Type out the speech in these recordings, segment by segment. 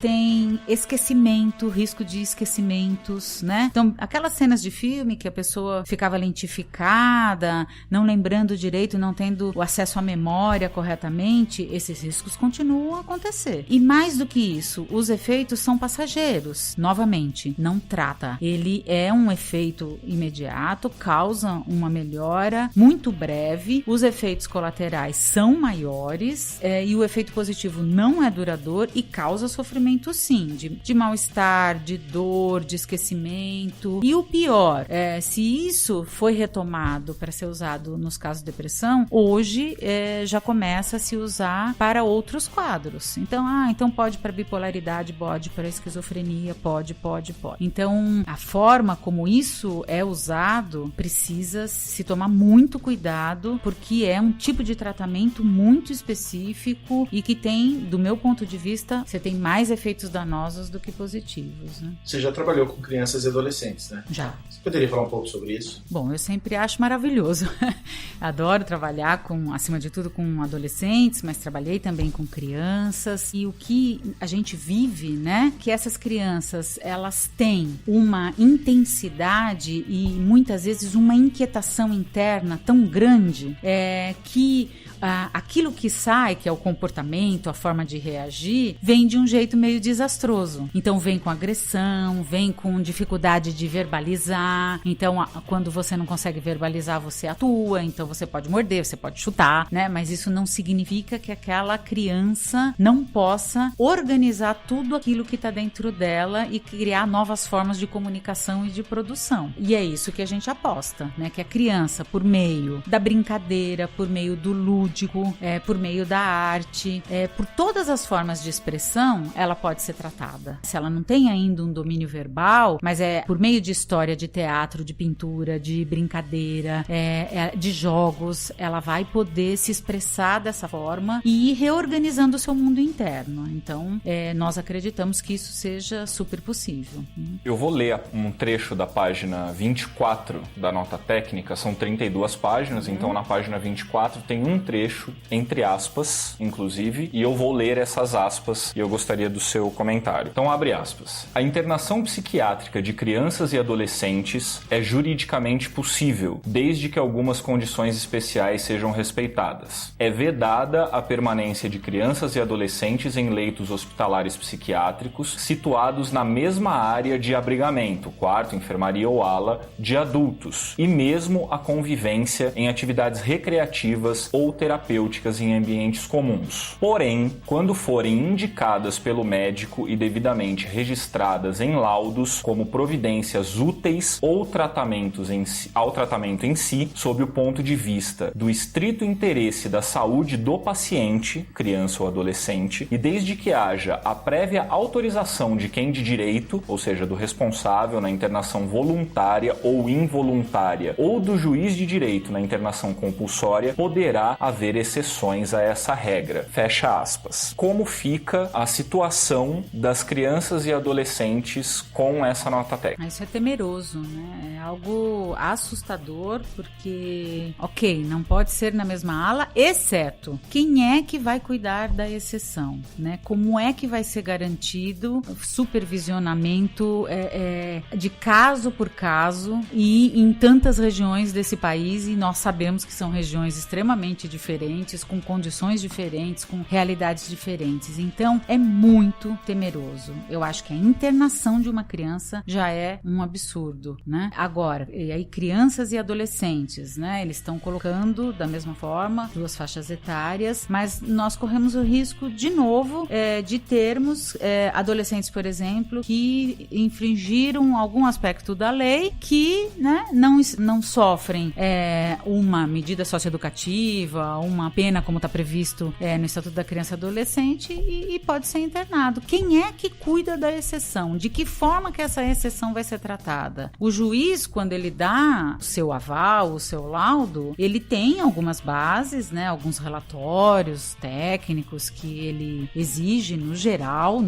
têm esquecimento, risco de esquecimentos, né? Então, aquelas cenas de filme que a pessoa ficava lentificada, não lembrando direito, não tendo o acesso à memória corretamente, esses riscos continuam a acontecer. E mais do que isso, os efeitos são passageiros. Novamente, não trata. Ele é um efeito imediato, causa uma melhora muito breve, os efeitos colaterais são maiores e o efeito positivo não é duradouro e causa sofrimento sim, de mal-estar, de dor, de esquecimento. E o pior, se isso foi retomado para ser usado nos casos de depressão, hoje já começa a se usar para outros quadros. Então pode para bipolaridade, pode para esquizofrenia, pode. Então, a forma como isso é usado precisa se tomar muito cuidado, porque é um tipo de tratamento muito específico e que tem, do meu ponto de vista, você tem mais efeitos danosos do que positivos, né? Você já trabalhou com crianças e adolescentes, né? Já. Você poderia falar um pouco sobre isso? Bom, eu sempre acho maravilhoso. Adoro trabalhar acima de tudo, com adolescentes, mas trabalhei também com crianças. E o que a gente vive, né? Que essas crianças, elas têm uma intensidade e muitas vezes uma inquietação interna tão grande que aquilo que sai, que é o comportamento, a forma de reagir, vem de um jeito meio desastroso. Então vem com agressão, vem com dificuldade de verbalizar. Então quando você não consegue verbalizar, você atua. Então você pode morder, você pode chutar, né? Mas isso não significa que aquela criança não possa organizar tudo aquilo que está dentro dela e criar novas formas de comunicação e de produção. E é isso que a gente aposta, né? Que a criança, por meio da brincadeira, por meio do lúdico, por meio da arte, por todas as formas de expressão, ela pode ser tratada. Se ela não tem ainda um domínio verbal, mas por meio de história, de teatro, de pintura, de brincadeira, de jogos, ela vai poder se expressar dessa forma e ir reorganizando o seu mundo interno. Então, nós acreditamos que isso seja super possível. Eu vou ler um trecho da página 24 da nota técnica, são 32 páginas, então na página 24 tem um trecho, entre aspas, inclusive, e eu vou ler essas aspas e eu gostaria do seu comentário. Então, abre aspas. A internação psiquiátrica de crianças e adolescentes é juridicamente possível, desde que algumas condições especiais sejam respeitadas. É vedada a permanência de crianças e adolescentes em leitos hospitalares psiquiátricos situados na mesma área de abrigamento, quarto, enfermaria ou ala, de adultos, e mesmo a convivência em atividades recreativas ou terapêuticas em ambientes comuns. Porém, quando forem indicadas pelo médico e devidamente registradas em laudos como providências úteis ou ao tratamento em si, sob o ponto de vista do estrito interesse da saúde do paciente, criança ou adolescente, e desde que haja a prévia autorização de quem de direito, ou seja, do responsável na internação voluntária ou involuntária, ou do juiz de direito na internação compulsória, poderá haver exceções a essa regra. Fecha aspas. Como fica a situação das crianças e adolescentes com essa nota técnica? Isso é temeroso, né? É algo assustador, porque, não pode ser na mesma ala, exceto quem é que vai cuidar da exceção, né? Como é que vai ser garantido supervisionamento de caso por caso e em tantas regiões desse país, e nós sabemos que são regiões extremamente diferentes, com condições diferentes, com realidades diferentes. Então, é muito temeroso. Eu acho que a internação de uma criança já é um absurdo, né? Agora, e aí crianças e adolescentes, né? Eles estão colocando da mesma forma, duas faixas etárias, mas nós corremos o risco, de novo, de termos adolescentes, por exemplo, que infringiram algum aspecto da lei que, né, não sofrem uma medida socioeducativa, uma pena como está previsto no Estatuto da Criança e Adolescente e pode ser internado. Quem é que cuida da exceção? De que forma que essa exceção vai ser tratada? O juiz, quando ele dá o seu aval, o seu laudo, ele tem algumas bases, né, alguns relatórios técnicos que ele exige no geral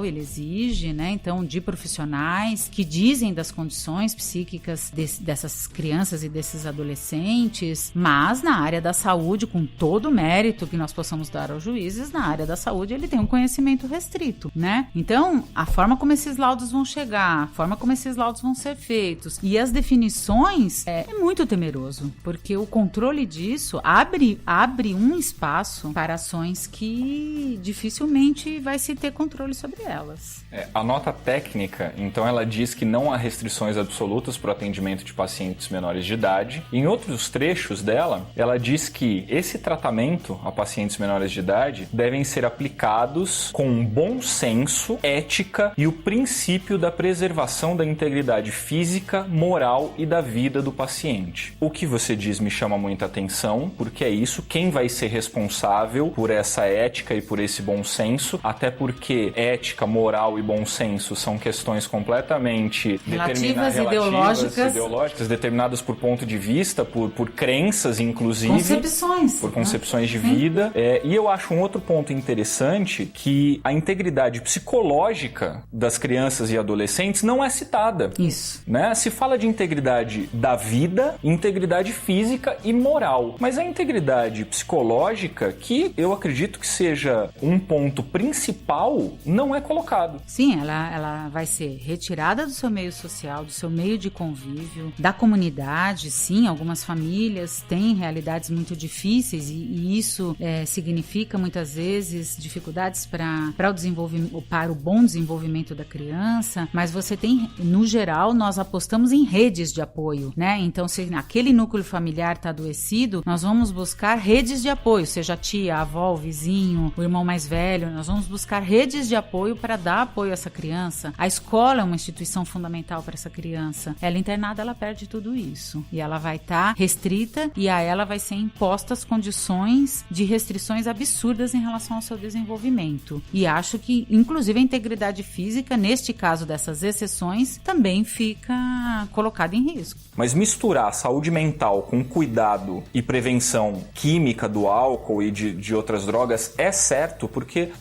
ele exige, né, então, de profissionais que dizem das condições psíquicas dessas crianças e desses adolescentes, mas na área da saúde, com todo o mérito que nós possamos dar aos juízes, na área da saúde ele tem um conhecimento restrito. muito, né? Então, a forma como esses laudos vão chegar, a forma como esses laudos vão ser feitos e as definições é muito temeroso, porque o controle disso abre um espaço para ações que dificilmente vai se ter controle sobre elas. A nota técnica, então, ela diz que não há restrições absolutas para o atendimento de pacientes menores de idade. Em outros trechos dela, ela diz que esse tratamento a pacientes menores de idade devem ser aplicados com bom senso, ética e o princípio da preservação da integridade física, moral e da vida do paciente. O que você diz me chama muita atenção, porque é isso, quem vai ser responsável por essa ética e por esse bom senso, até porque ética, moral e bom senso são questões completamente relativas, ideológicas, determinadas por ponto de vista, por crenças, inclusive. Concepções. Por concepções de vida. E eu acho um outro ponto interessante que a integridade psicológica das crianças e adolescentes não é citada. Isso. Né? Se fala de integridade da vida, integridade física e moral. Mas a integridade psicológica, que eu acredito que seja um ponto principal, não é colocado. Sim, ela vai ser retirada do seu meio social, do seu meio de convívio, da comunidade. Sim, algumas famílias têm realidades muito difíceis e isso significa muitas vezes dificuldades para o desenvolvimento, para o bom desenvolvimento da criança, mas você tem, no geral, nós apostamos em redes de apoio, né? Então, se aquele núcleo familiar está adoecido, nós vamos buscar redes de apoio, seja a tia, a avó, o vizinho, o irmão mais velho, nós vamos buscar redes de apoio para dar apoio a essa criança. A escola é uma instituição fundamental para essa criança. Ela internada, ela perde tudo isso. E ela vai estar restrita e a ela vai ser impostas condições de restrições absurdas em relação ao seu desenvolvimento. E acho que, inclusive, a integridade física, neste caso dessas exceções, também fica colocada em risco. Mas misturar saúde mental com cuidado e prevenção química do álcool e de outras drogas é certo, porque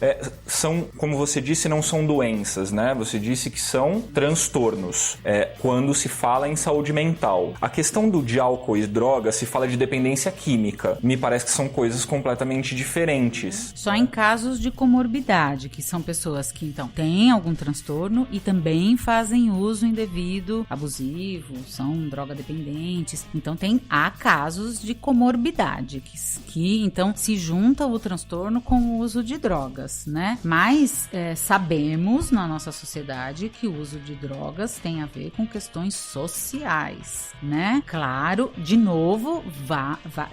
são, como você disse, não são doenças, né? Você disse que são transtornos quando se fala em saúde mental. A questão de álcool e drogas se fala de dependência química. Me parece que são coisas completamente diferentes. Só em casos de comorbidade, que são pessoas que, então, têm algum transtorno e também fazem uso indevido, abusivo, são drogadependentes. Então, há casos de comorbidade, que então, se junta o transtorno com o uso de drogas, né? Mas sabemos na nossa sociedade que o uso de drogas tem a ver com questões sociais, né? Claro, de novo,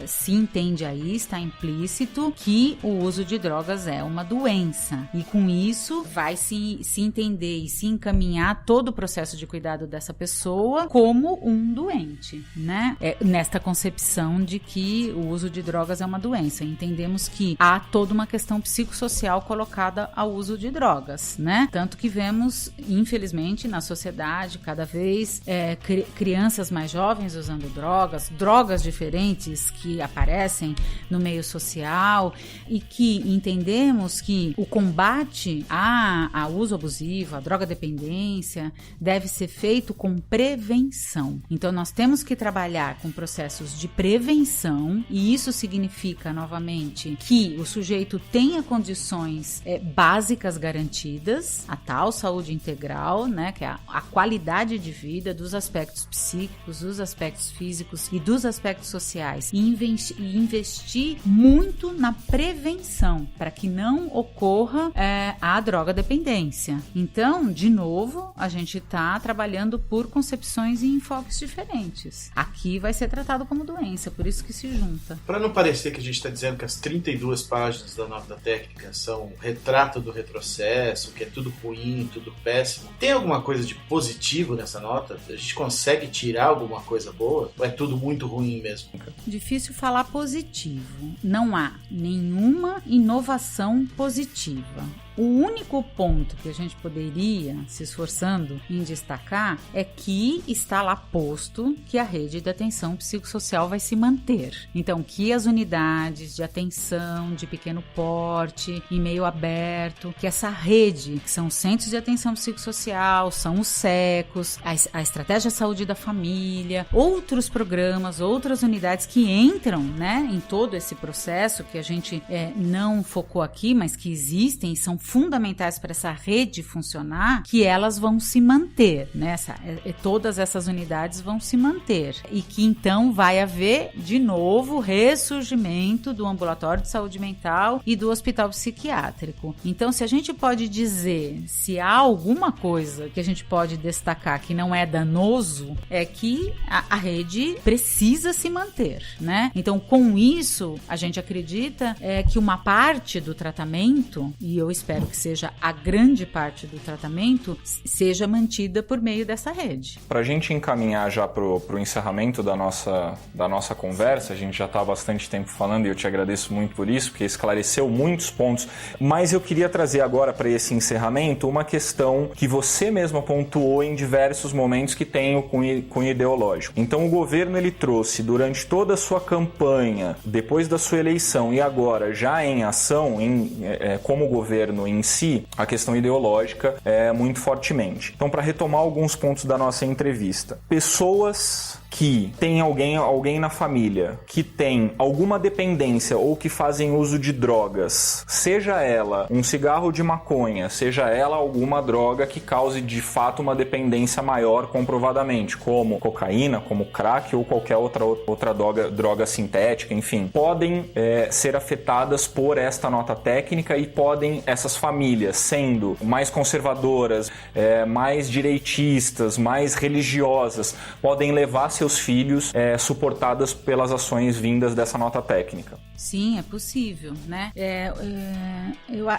se entende aí, está implícito que o uso de drogas é uma doença. E com isso, vai se entender e se encaminhar todo o processo de cuidado dessa pessoa como um doente, né? Nesta concepção de que o uso de drogas é uma doença. Entendemos que há toda uma questão psicossocial colocada ao uso de drogas, né? Tanto que vemos, infelizmente, na sociedade, cada vez crianças mais jovens usando drogas diferentes que aparecem no meio social e que entendemos que o combate ao uso abusivo, à drogadependência, deve ser feito com prevenção. Então, nós temos que trabalhar com processos de prevenção e isso significa, novamente, que o sujeito tenha condições básicas garantidas, a tal saúde integral, né, que é a qualidade de vida dos aspectos psíquicos, dos aspectos físicos e dos aspectos sociais e investir muito na prevenção para que não ocorra a drogadependência. Então, de novo, a gente está trabalhando por concepções e enfoques diferentes. Aqui vai ser tratado como doença, por isso que se junta. Para não parecer que a gente está dizendo que as 32 páginas da nota técnica são um retrato do retrocesso, que é tudo ruim, tudo péssimo, tem alguma coisa de positivo nessa nota? A gente consegue tirar alguma coisa boa? Ou é tudo muito ruim mesmo? Difícil falar positivo. Não há nenhuma inovação positiva. O único ponto que a gente poderia, se esforçando em destacar, é que está lá posto que a rede de atenção psicossocial vai se manter. Então, que as unidades de atenção de pequeno porte, em meio aberto, que essa rede, que são os centros de atenção psicossocial, são os SECOS, a Estratégia de Saúde da Família, outros programas, outras unidades que entram, né, em todo esse processo que a gente não focou aqui, mas que existem e são fundamentais para essa rede funcionar, que elas vão se manter, né? Todas essas unidades vão se manter. E que então vai haver, de novo, ressurgimento do ambulatório de saúde mental e do hospital psiquiátrico. Então, se a gente pode dizer, se há alguma coisa que a gente pode destacar que não é danoso, é que a rede precisa se manter, né? Então, com isso, a gente acredita que uma parte do tratamento, e eu espero que seja a grande parte do tratamento, seja mantida por meio dessa rede. Para a gente encaminhar já para o encerramento da nossa conversa, a gente já está há bastante tempo falando e eu te agradeço muito por isso, porque esclareceu muitos pontos, mas eu queria trazer agora para esse encerramento uma questão que você mesma pontuou em diversos momentos que tem o cunho ideológico. Então o governo ele trouxe durante toda a sua campanha, depois da sua eleição e agora já em ação, como governo em si, a questão ideológica muito fortemente. Então, para retomar alguns pontos da nossa entrevista, pessoas que tem alguém na família que tem alguma dependência ou que fazem uso de drogas, seja ela um cigarro de maconha, seja ela alguma droga que cause de fato uma dependência maior comprovadamente, como cocaína, como crack ou qualquer outra droga sintética, enfim, podem ser afetadas por esta nota técnica e podem essas famílias, sendo mais conservadoras, mais direitistas, mais religiosas, podem levar seus filhos suportadas pelas ações vindas dessa nota técnica. Sim, é possível, né?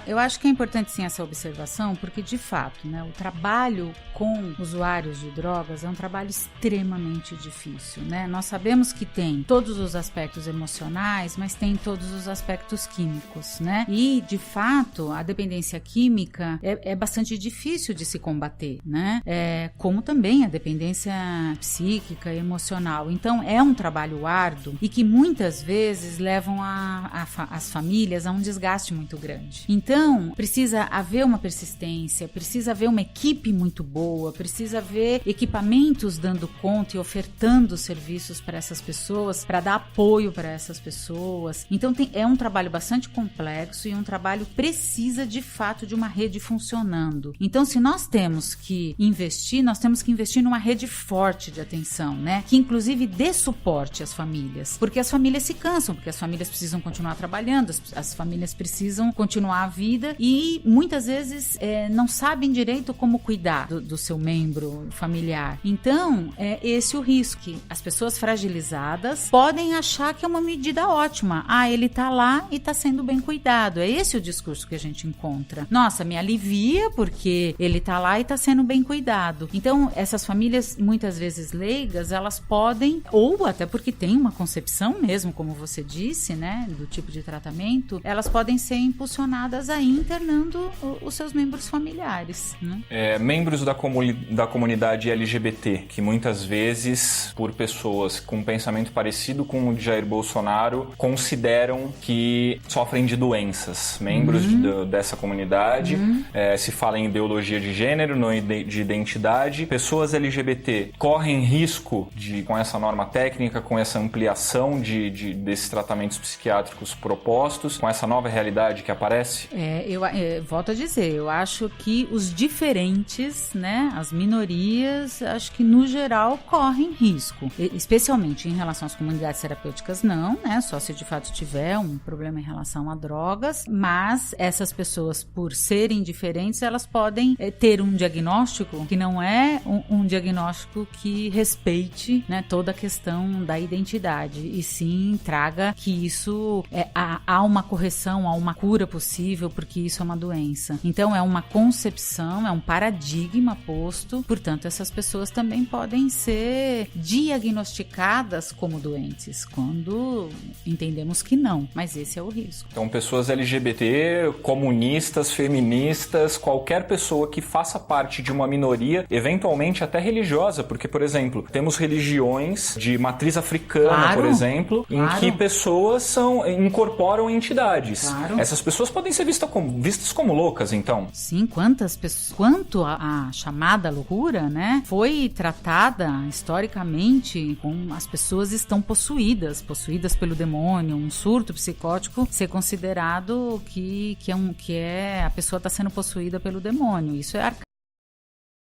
Eu acho que é importante sim essa observação, porque de fato, né, o trabalho com usuários de drogas é um trabalho extremamente difícil, né? Nós sabemos que tem todos os aspectos emocionais, mas tem todos os aspectos químicos, né? E de fato, a dependência química é bastante difícil de se combater, né? Como também a dependência psíquica, emocional. Então, é um trabalho árduo e que muitas vezes levam as famílias a um desgaste muito grande. Então, precisa haver uma persistência, precisa haver uma equipe muito boa, precisa haver equipamentos dando conta e ofertando serviços para essas pessoas, para dar apoio para essas pessoas. Então, é um trabalho bastante complexo e um trabalho que precisa, de fato, de uma rede funcionando. Então, se nós temos que investir, nós temos que investir numa rede forte de atenção, né? Que, inclusive, dê suporte às famílias. Porque as famílias se cansam, porque as famílias precisam continuar trabalhando, as famílias precisam continuar a vida e muitas vezes não sabem direito como cuidar do seu membro familiar. Então, esse o risco, que as pessoas fragilizadas podem achar que é uma medida ótima. Ele tá lá e tá sendo bem cuidado. É esse o discurso que a gente encontra. Nossa, me alivia porque ele tá lá e tá sendo bem cuidado. Então, essas famílias, muitas vezes leigas, elas podem, ou até porque tem uma concepção mesmo, como você disse, né, do tipo de tratamento, elas podem ser impulsionadas a ir internando os seus membros familiares, né? Membros da comunidade LGBT, que muitas vezes, por pessoas com um pensamento parecido com o de Jair Bolsonaro, consideram que sofrem de doenças. Membros dessa comunidade, se fala em ideologia de gênero, não de identidade. Pessoas LGBT correm risco com essa norma técnica, com essa ampliação desses tratamentos psiquiátricos propostos, com essa nova realidade que aparece? Eu volto a dizer, eu acho que os diferentes, né, as minorias, acho que no geral correm risco, especialmente em relação às comunidades terapêuticas não, né, só se de fato tiver um problema em relação a drogas, mas essas pessoas, por serem diferentes, elas podem ter um diagnóstico que não é um diagnóstico que respeite, né, toda a questão da identidade, e sim traga que isso há uma correção, há uma cura possível, porque isso é uma doença. Então é uma concepção, é um paradigma posto, portanto essas pessoas também podem ser diagnosticadas como doentes, quando entendemos que não, mas esse é o risco. Então pessoas LGBT, comunistas, feministas, qualquer pessoa que faça parte de uma minoria, eventualmente até religiosa, porque, por exemplo, temos religiões de matriz africana, por exemplo, em que pessoas incorporam entidades. Claro. Essas pessoas podem ser vistas como loucas, então. Sim, quanto a chamada loucura, né, foi tratada historicamente com as pessoas estão possuídas pelo demônio, um surto psicótico ser considerado que a pessoa está sendo possuída pelo demônio. Isso é